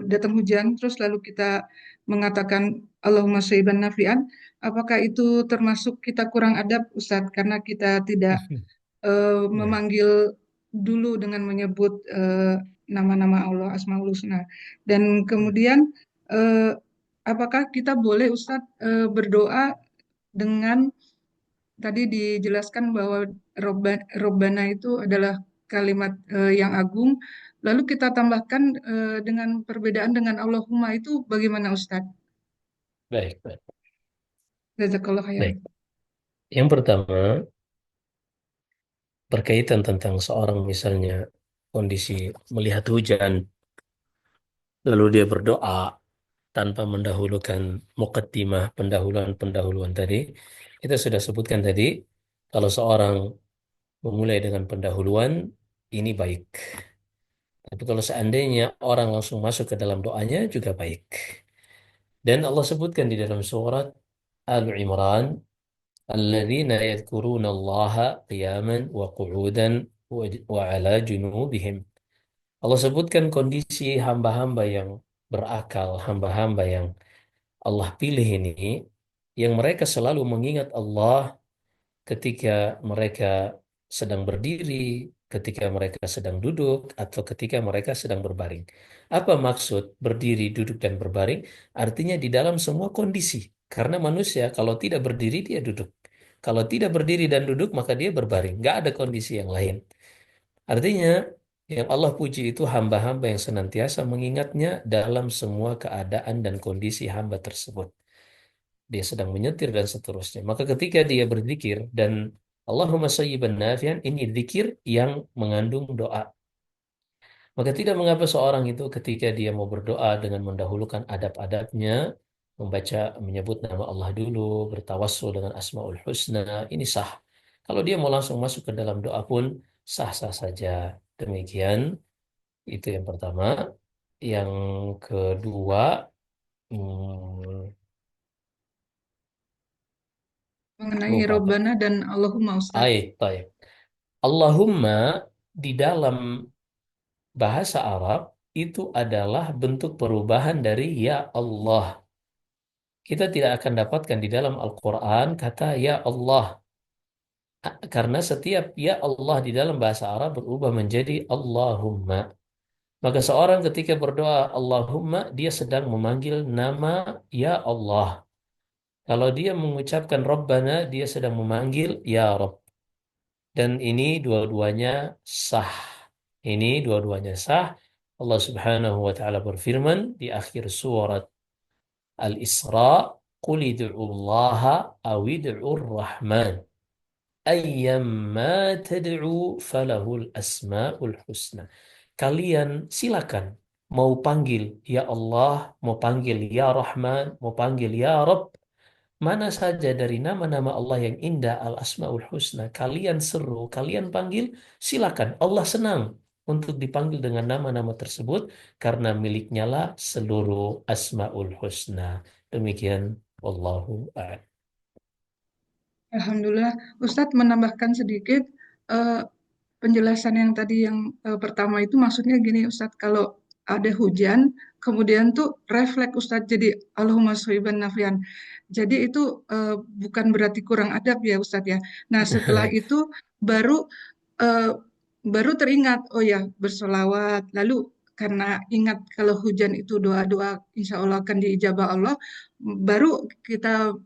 datang hujan, terus lalu kita mengatakan Allahumma shayban nafi'an, apakah itu termasuk kita kurang adab Ustadz karena kita tidak Ya. memanggil dulu dengan menyebut nama-nama Allah Asmaul Husna. Dan kemudian apakah kita boleh Ustadz berdoa dengan tadi dijelaskan bahwa Robbana itu adalah kalimat yang agung. Lalu kita tambahkan dengan perbedaan dengan Allahumma itu bagaimana Ustadz? Baik, baik. Jazakallah khairan. Baik. Yang pertama, berkaitan tentang seorang misalnya kondisi melihat hujan, lalu dia berdoa tanpa mendahulukan muqaddimah, pendahuluan-pendahuluan tadi. Kita sudah sebutkan tadi, kalau seorang memulai dengan pendahuluan, ini baik. Tapi kalau seandainya orang langsung masuk ke dalam doanya juga baik. Dan Allah sebutkan di dalam surat Al-Imran, "Alladzina yadhkuruna Allaha qiyaman wa qu'udan wa 'ala junubihim." Allah sebutkan kondisi hamba-hamba yang berakal, hamba-hamba yang Allah pilih ini, yang mereka selalu mengingat Allah ketika mereka sedang berdiri, ketika mereka sedang duduk, atau ketika mereka sedang berbaring. Apa maksud berdiri, duduk, dan berbaring? Artinya di dalam semua kondisi. Karena manusia kalau tidak berdiri, dia duduk. Kalau tidak berdiri dan duduk, maka dia berbaring. Nggak ada kondisi yang lain. Artinya, yang Allah puji itu hamba-hamba yang senantiasa mengingatnya dalam semua keadaan dan kondisi hamba tersebut. Dia sedang menyetir dan seterusnya. Maka ketika dia berzikir dan Allahumma sayyiban nafian, ini zikir yang mengandung doa. Maka tidak mengapa seorang itu ketika dia mau berdoa dengan mendahulukan adab-adabnya, membaca, menyebut nama Allah dulu, bertawassul dengan Asmaul Husna, ini sah. Kalau dia mau langsung masuk ke dalam doa pun sah-sah saja. Demikian, itu yang pertama. Yang kedua, hmm, Mengenai lupa Pak. Robbana dan Allahumma Ustadz. Baik. Allahumma di dalam bahasa Arab itu adalah bentuk perubahan dari ya Allah. Kita tidak akan dapatkan di dalam Al-Quran kata ya Allah. Karena setiap ya Allah di dalam bahasa Arab berubah menjadi Allahumma. Maka seorang ketika berdoa Allahumma, dia sedang memanggil nama ya Allah. Kalau dia mengucapkan Rabbana, dia sedang memanggil ya Rabb. Dan ini dua-duanya sah. Ini dua-duanya sah. Allah Subhanahu wa taala berfirman di akhir surat Al-Isra, "Qul ud'u Allah aw ud'u Rahman, ayyamma tad'u falahul asmaul husna." Kalian silakan mau panggil ya Allah, mau panggil ya Rahman, mau panggil ya Rabb, mana saja dari nama-nama Allah yang indah, Al-Asma'ul Husna, kalian seru, kalian panggil, silakan. Allah senang untuk dipanggil dengan nama-nama tersebut karena miliknya lah seluruh Asma'ul Husna. Demikian, wallahu a'lam. Alhamdulillah, Ustadz menambahkan sedikit eh, penjelasan yang tadi yang pertama itu maksudnya gini Ustadz, kalau ada hujan, kemudian tuh refleks Ustadz jadi Allahumma shayban nafian. Jadi itu bukan berarti kurang adab ya Ustadz ya. Nah setelah itu baru eh, baru teringat, oh ya bersolawat. Lalu karena ingat kalau hujan itu doa-doa insya Allah akan diijabah Allah, baru kita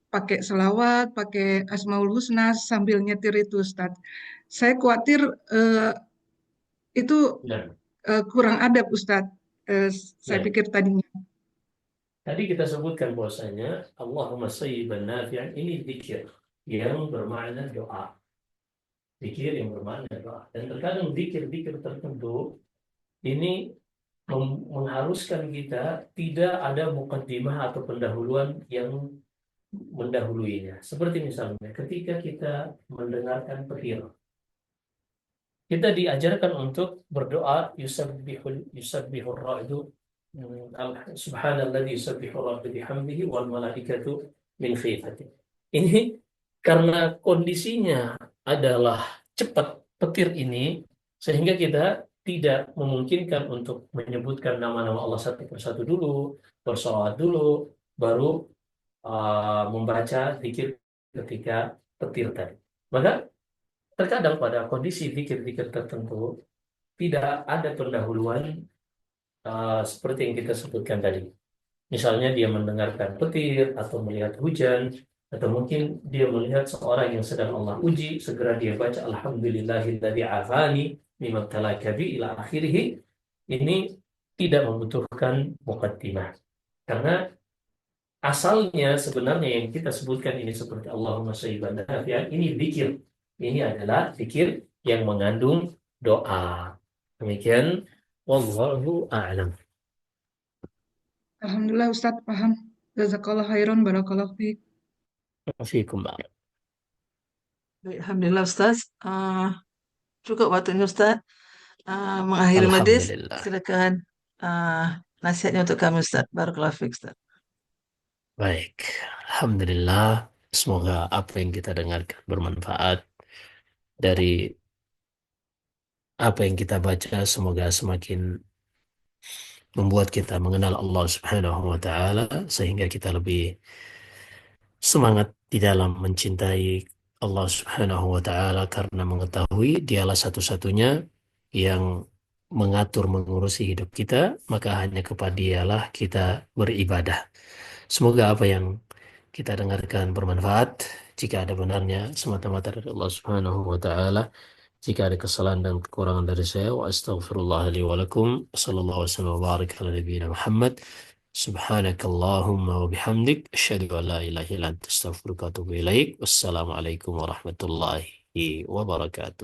pakai selawat, pakai Asmaul Husna sambil nyetir itu Ustaz. Saya khawatir itu Nah, kurang adab Ustaz. Saya baik. pikir tadinya. Tadi kita sebutkan bahwasanya Allahumma sayyiban nafi'an ini zikir yang bermakna doa. Zikir yang bermakna doa. Dan terkadang zikir-zikir tertentu ini mengharuskan kita tidak ada mukaddimah atau pendahuluan yang mendahuluinya. Seperti misalnya ketika kita mendengarkan petir, kita diajarkan untuk berdoa yusabbihur ra'du subhanalladzi yusabbihur ra'du bihamdihi wal malaikatu min khifati. Ini karena kondisinya adalah cepat petir ini sehingga kita tidak memungkinkan untuk menyebutkan nama-nama Allah satu persatu dulu, bersolawat dulu, baru membaca zikir ketika petir tadi. Maka terkadang pada kondisi zikir-zikir tertentu tidak ada pendahuluan seperti yang kita sebutkan tadi. Misalnya dia mendengarkan petir atau melihat hujan atau mungkin dia melihat seorang yang sedang Allah uji, segera dia baca alhamdulillahilladzi afani mimabtalaka bi ila akhirih. Ini tidak membutuhkan muqaddimah. Karena asalnya sebenarnya yang kita sebutkan ini seperti Allahumma shayyiban nafi'an, ini zikir. Ini adalah zikir yang mengandung doa. Demikian, wallahu a'lam. Alhamdulillah Ustaz paham. Jazakallah khairan, barakallahu fiik. Fiikum ba'd. Baik, alhamdulillah Ustaz. Cukup waktunya Ustaz. Mengakhiri majlis, Alhamdulillah. silakan nasihatnya untuk kami Ustaz. Barakallahu fiik Ustaz. Baik, alhamdulillah. Semoga apa yang kita dengarkan bermanfaat. Dari apa yang kita baca, semoga semakin membuat kita mengenal Allah Subhanahu wa taala sehingga kita lebih semangat di dalam mencintai Allah Subhanahu wa taala karena mengetahui dialah satu-satunya yang mengatur mengurusi hidup kita, maka hanya kepada dialah kita beribadah. Semoga apa yang kita dengarkan bermanfaat. Jika ada benarnya semata-mata dari Allah Subhanahu wa taala. Jika ada kesalahan dan kekurangan dari saya, wa astaghfirullah li wa lakum. Sallallahu alaihi wa barik ala nabiyyina Muhammad. Subhanakallahumma wa bihamdik. Asyhadu an la ilaha illa anta astaghfiruka wa atubu ilaik. Wassalamualaikum warahmatullahi wabarakatuh.